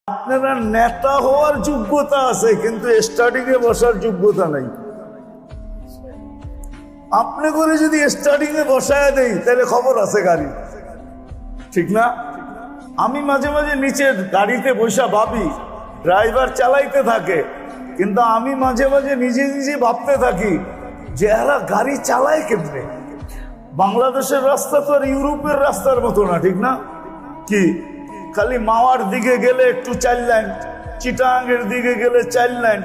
আপনারা নেতা হওয়ার যোগ্যতা আছে, কিন্তু স্টার্টিং এ বসার যোগ্যতা নাই। আপনি করে যদি স্টার্টিং এ বসায় দেই তাহলে খবর আছে গাড়ি, ঠিক না? আমি মাঝে মাঝে নিচে গাড়িতে বসা ভাবি ড্রাইভার চালাইতে থাকে, কিন্তু আমি মাঝে মাঝে নিজে নিজে ভাবতে থাকি যে এরা গাড়ি চালায় কেমনে। বাংলাদেশের রাস্তা তো আর ইউরোপের রাস্তার মতো না, ঠিক না? কি খালি মাওয়ার দিকে গেলে একটু 4 লাইন, চিটাগাংয়ের দিকে গেলে 4 লাইন,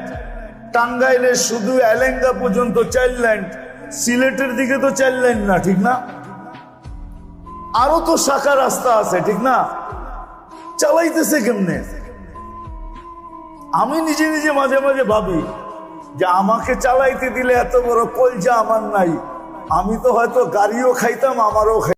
টাঙ্গাইলের শুধু এলেঙ্গা পর্যন্ত 4 লাইন, সিলেটের দিকে তো 4 লাইন না, ঠিক না? আরো তো শাখা রাস্তা আছে, ঠিক না? চালাইতেছে কেমনে? আমি নিজে নিজে মাঝে মাঝে ভাবি যে আমাকে চালাইতে দিলে এত বড় কলজা আমার নাই, আমি তো হয়তো গাড়িও খাইতাম, আমারও খাইতাম।